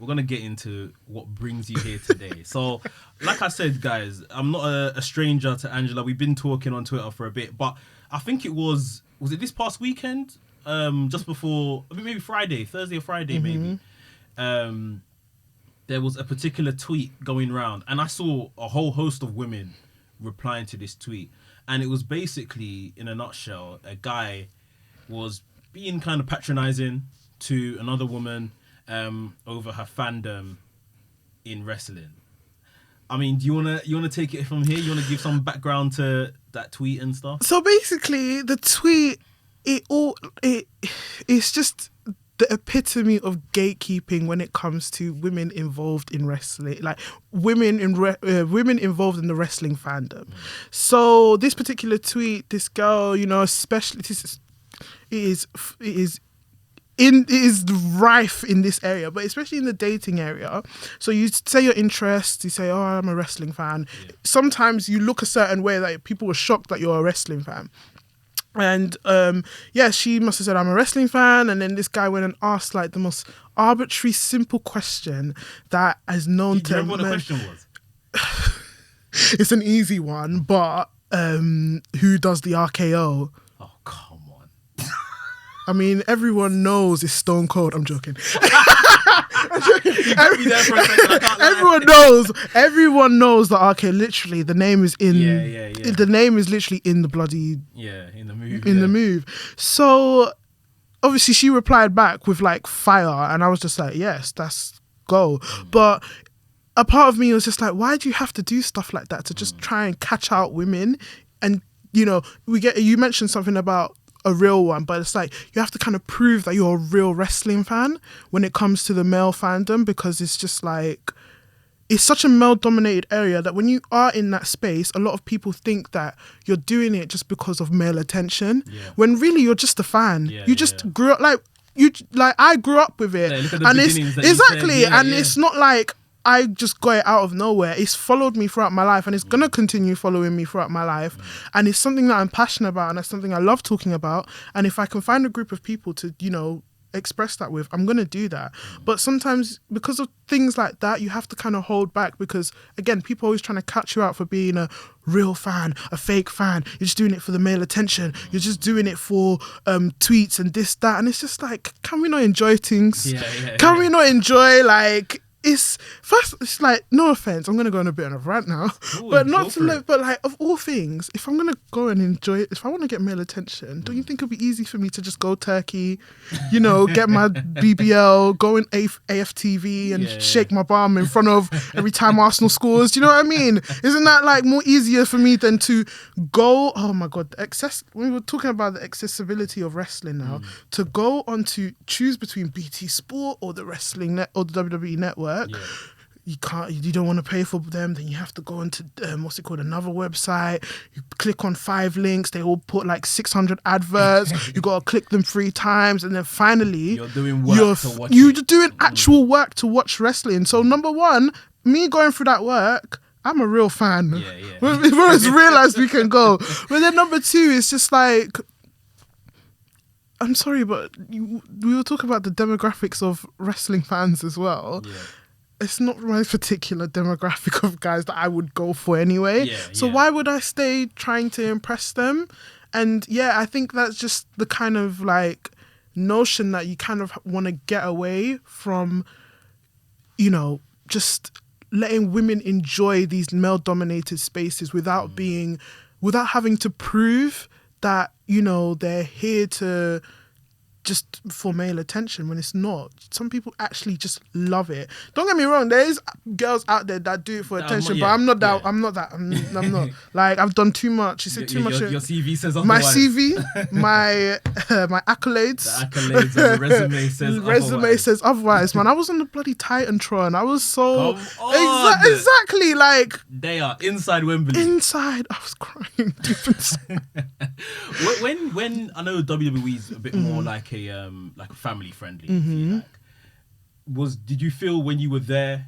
we're gonna get into what brings you here today. So, like I said, guys, I'm not a stranger to Angela. We've been talking on Twitter for a bit, but I think it was it this past weekend? Just before, maybe Thursday or Friday, maybe. There was a particular tweet going around, and I saw a whole host of women replying to this tweet, and it was basically, in a nutshell, a guy was being kind of patronizing to another woman over her fandom in wrestling. I mean, do you wanna take it from here? You wanna give some background to that tweet and stuff? So basically, the tweet it's just the epitome of gatekeeping when it comes to women involved in wrestling, like women involved in the wrestling fandom. So this particular tweet, this girl, especially it is rife in this area, but especially in the dating area. So you say your interests, you say, oh, I'm a wrestling fan. Yeah. Sometimes you look a certain way that people were shocked that you're a wrestling fan. And she must have said, I'm a wrestling fan. And then this guy went and asked like the most arbitrary, simple question that is known to... Do you remember what the question was? It's an easy one, but who does the RKO? Oh, come on. I mean, everyone knows it's Stone Cold. I'm joking. Everyone knows that RK. Literally, the name is in. Yeah. The name is literally in the bloody. Yeah, in the move. The move. So, obviously, she replied back with like fire, and I was just like, yes, that's go. But a part of me was just like, why do you have to do stuff like that to just try and catch out women? And you mentioned something about a real one, but it's like you have to kind of prove that you're a real wrestling fan when it comes to the male fandom, because it's just like it's such a male dominated area that when you are in that space, a lot of people think that you're doing it just because of male attention, when really you're just a fan. You just grew up I grew up with it, and it's exactly, and it's not like I just got it out of nowhere. It's followed me throughout my life, and it's going to continue following me throughout my life. And it's something that I'm passionate about, and it's something I love talking about. And if I can find a group of people to, express that with, I'm going to do that. But sometimes because of things like that, you have to kind of hold back, because again, people are always trying to catch you out for being a real fan, a fake fan. You're just doing it for the male attention. You're just doing it for tweets and this, that. And it's just like, can we not enjoy things? Can we not enjoy it's like, no offense, I'm going to go on a bit of a rant now, but like, of all things, if I'm going to go and enjoy it, if I want to get male attention, don't you think it'd be easy for me to just go turkey, get my BBL, go in AFTV and shake my bum in front of every time Arsenal scores? Do you know what I mean? Isn't that like more easier for me than to go, oh my God, we were talking about the accessibility of wrestling now, to go on to choose between BT Sport or the wrestling net or the WWE Network. You don't want to pay for them, then you have to go into another website. You click on 5 links, they all put like 600 adverts. You got to click them 3 times, and then finally you're doing work to watch you're doing actual work to watch wrestling. So number one, me going through that work, I'm a real fan. We're as real as we can go. But then number 2, it's just like, I'm sorry, but we were talking about the demographics of wrestling fans as well. It's not my particular demographic of guys that I would go for anyway. So why would I stay trying to impress them? And I think that's just the kind of like notion that you kind of want to get away from, just letting women enjoy these male-dominated spaces without having to prove that, they're here to just for male attention, when it's not. Some people actually just love it. Don't get me wrong, there is girls out there that do it for attention, but I'm not that. I'm not. Like, I've done too much. It's too much. Your CV says otherwise. My CV, my accolades. The accolades and the resume says otherwise. Man, I was on the bloody Titantron. I was so... Exactly. Like... They are inside Wembley. Inside. I was crying deep inside. when I know WWE's a bit more like a family friendly, if you like. Did you feel when you were there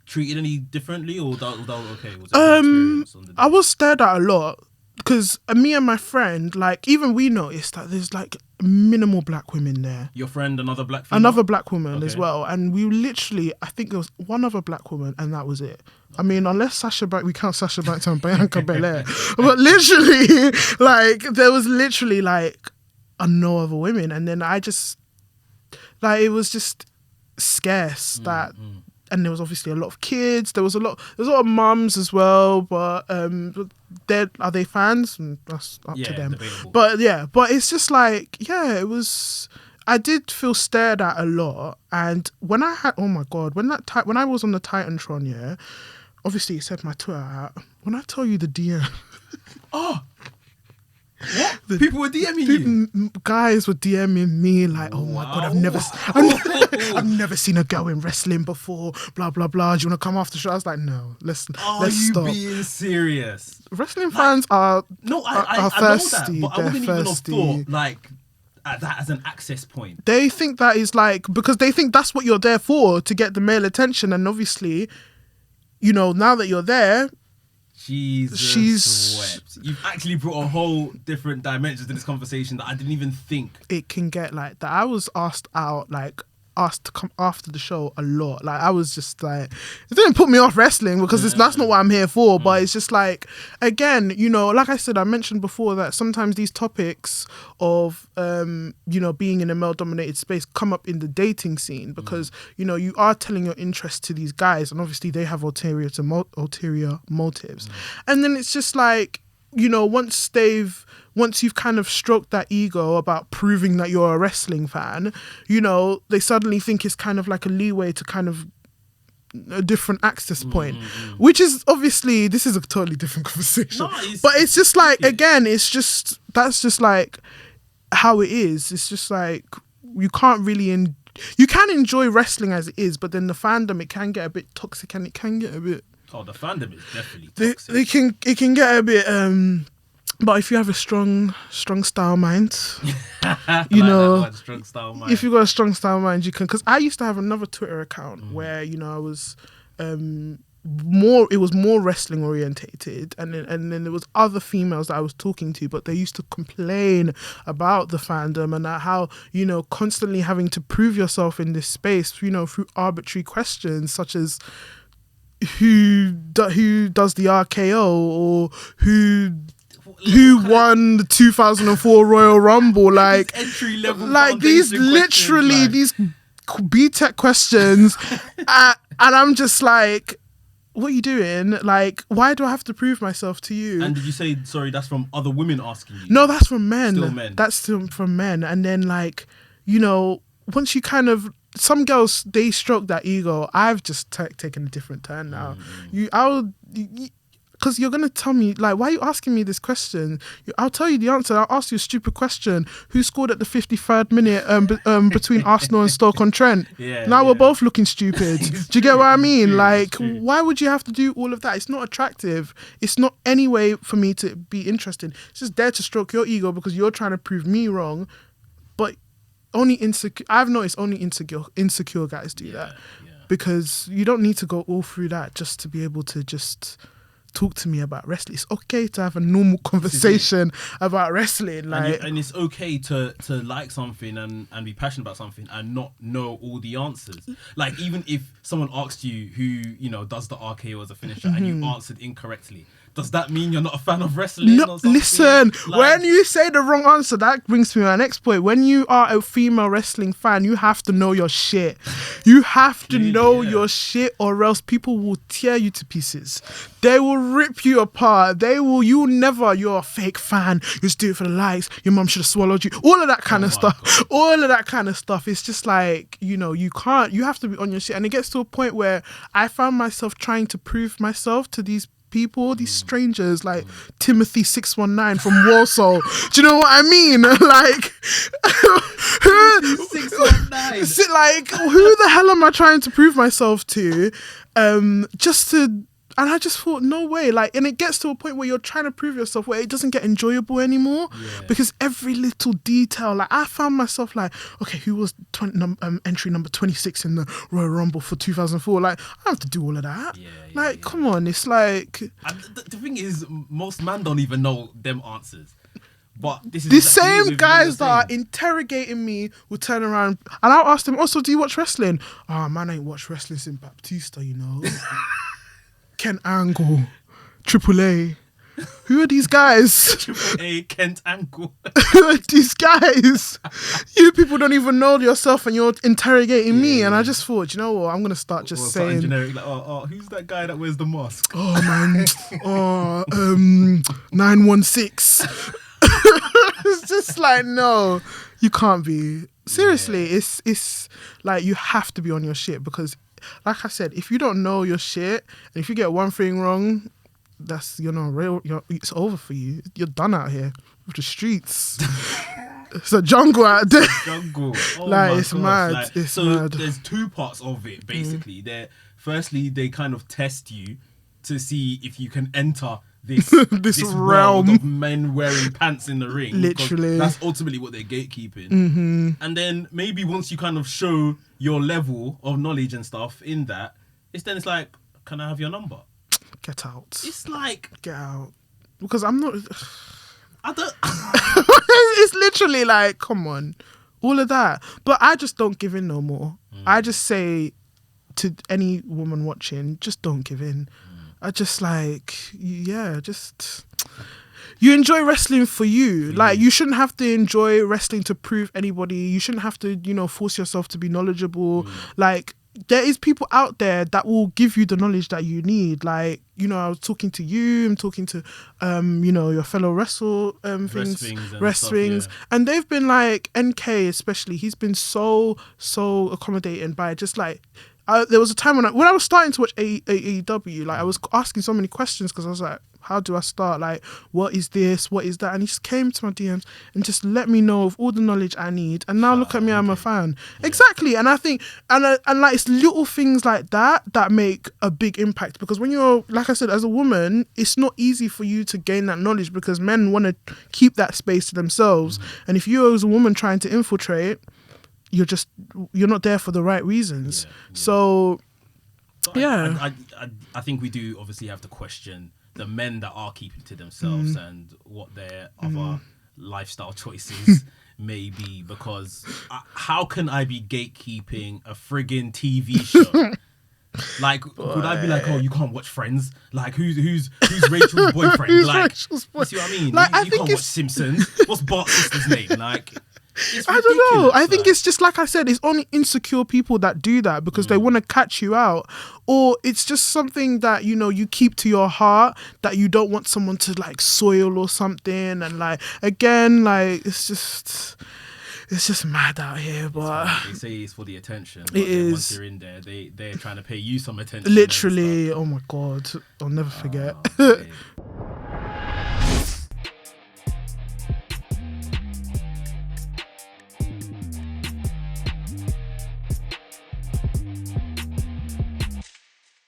treated any differently, or that was okay? Was it experience on the day? I was stared at a lot. because me and my friend, like, even we noticed that there's like minimal black women there. Your friend, another black female? Another black woman Okay. as well. And we literally, I think there was one other black woman and that was it. I mean, unless Sasha Banks, we count Sasha Banks and Bianca Belair. But literally, like, there was literally like no other women. And then I just, like, it was just scarce that, and there was obviously a lot of kids. There was a lot of mums as well, but are they fans? And that's up to them. Debatable. But yeah, but it's just like, yeah, it was. I did feel stared at a lot, and when I had, oh my god, when I was on the Titantron, yeah, obviously it said my Twitter out. When I tell you the DM, Oh, what? People were DMing you. Guys were DMing me like, oh my god, I've never seen a girl in wrestling before. Blah blah blah. Do you want to come after the show? I was like, no, let's stop. Are you being serious? Wrestling fans are I thirsty. know that, but I They're wouldn't even have thirsty. thought like at that as an access point. They think that is like, because they think that's what you're there for, to get the male attention, and obviously, you know, now that you're there. Jesus wept. You've actually brought a whole different dimension to this conversation that I didn't even think. It can get like that. I was asked to come after the show a lot. Like, I was just like, it didn't put me off wrestling because that's not what I'm here for. But it's just like, again, you know, like I said, I mentioned before that sometimes these topics of, you know, being in a male dominated space come up in the dating scene because, you know, you are telling your interest to these guys and obviously they have ulterior motives. And then it's just like, you know, once you've kind of stroked that ego about proving that you're a wrestling fan, you know, they suddenly think it's kind of like a leeway to kind of a different access point, which is obviously, this is a totally different conversation. But it's just like, again, that's just like how it is. It's just like, you can't really, you can enjoy wrestling as it is, but then the fandom, it can get a bit toxic and it can get a bit... Oh, the fandom is definitely toxic. It can get a bit... but if you have a strong style mind, you know, strong style mind. If you've got a strong style mind, you can. Because I used to have another Twitter account where, you know, I was more wrestling orientated, and then there was other females that I was talking to, but they used to complain about the fandom and how, you know, constantly having to prove yourself in this space, you know, through arbitrary questions such as who does the RKO or who won the 2004 Royal Rumble, like entry level, like these literally these B-Tech questions, and I'm just like, what are you doing? Like, why do I have to prove myself to you? And did you say, sorry, that's from other women asking you? No, that's from men. Still men. That's still from men. And then, like, you know, once you kind of, some girls, they stroke that ego. I've just taken a different turn now. Because you're going to tell me, like, why are you asking me this question? I'll tell you the answer. I'll ask you a stupid question. Who scored at the 53rd minute between Arsenal and Stoke-on-Trent? We're both looking stupid. Do you get what I mean? Like, why would you have to do all of that? It's not attractive. It's not any way for me to be interested. It's just there to stroke your ego because you're trying to prove me wrong. But I've noticed only insecure guys do that. Yeah. Because you don't need to go all through that just to be able to just... talk to me about wrestling. It's okay to have a normal conversation about wrestling, like, and it's okay to like something and be passionate about something and not know all the answers. Like, even if someone asked you who, you know, does the RKO as a finisher and you answered incorrectly, does that mean you're not a fan of wrestling? No, listen, like, when you say the wrong answer, that brings me to my next point. When you are a female wrestling fan, you have to know your shit. You have to know your shit, or else people will tear you to pieces. They will rip you apart. You're a fake fan. You just do it for the likes. Your mum should have swallowed you. All of that kind of stuff. God. All of that kind of stuff. It's just like, you know, you have to be on your shit. And it gets to a point where I found myself trying to prove myself to these people, these strangers, like Timothy 619 from Warsaw. Do you know what I mean? Like, 619. Like, who the hell am I trying to prove myself to? Just to, And I just thought, no way. Like, and it gets to a point where you're trying to prove yourself where it doesn't get enjoyable anymore because every little detail, like I found myself like, okay, who was entry number 26 in the Royal Rumble for 2004? Like, I don't have to do all of that. Come on. It's like... And the thing is, most men don't even know them answers. But this is the same guys that are interrogating me will turn around and I'll ask them, also, do you watch wrestling? Oh, man, I ain't watched wrestling since Baptista, you know. Kent Angle, Triple A. Who are these guys? Triple A, Kent Angle. Who are these guys? You people don't even know yourself and you're interrogating me. And I just thought, you know what? I'm going to start just saying... generic, like, who's that guy that wears the mask? Oh, man. 916. It's just like, no, you can't be. Seriously, it's like you have to be on your shit because, like I said, if you don't know your shit and if you get one thing wrong, that's it's over for you. You're done out here with the streets. It's a jungle out there. Jungle. Oh like it's gosh. mad. Like, it's so mad. There's two parts of it basically. Firstly, they kind of test you to see if you can enter this realm of men wearing pants in the ring. Literally. That's ultimately what they're gatekeeping. And then maybe once you kind of show your level of knowledge and stuff in that, it's like, can I have your number? Get out. It's like... Get out. Because I'm not... I don't... It's literally like, come on. All of that. But I just don't give in no more. I just say to any woman watching, just don't give in. I just like, just... You enjoy wrestling for you. Like, you shouldn't have to enjoy wrestling to prove anybody. You shouldn't have to, force yourself to be knowledgeable. Like, there is people out there that will give you the knowledge that you need. Like, I was talking to you, I'm talking to, your fellow wrestlings. And they've been like, NK especially, he's been so accommodating by just like, there was a time when I was starting to watch AEW, like I was asking so many questions because I was like, how do I start? Like, what is this? What is that? And he just came to my DMs and just let me know of all the knowledge I need. And now look at me, I'm a fan. Yeah. Exactly. And I think, and like, it's little things like that make a big impact because when you're, like I said, as a woman, it's not easy for you to gain that knowledge because men want to keep that space to themselves. And if you're as a woman trying to infiltrate, you're not there for the right reasons. So I think we do obviously have to question the men that are keeping to themselves and what their other lifestyle choices may be, because how can I be gatekeeping a friggin' TV show? Like, would I be like, oh, you can't watch Friends? Like, who's Rachel's boyfriend? Like, Rachel's you see what I mean? Like, you can't watch Simpsons. What's Bart's sister's name? Like, it's I don't know. I think it's just like I said, it's only insecure people that do that because they want to catch you out, or it's just something that you keep to your heart that you don't want someone to like soil or something. And like again, like it's just mad out here. But they say it's for the attention. But it is. Once you're in there, they're trying to pay you some attention. Literally, oh my god, I'll never forget.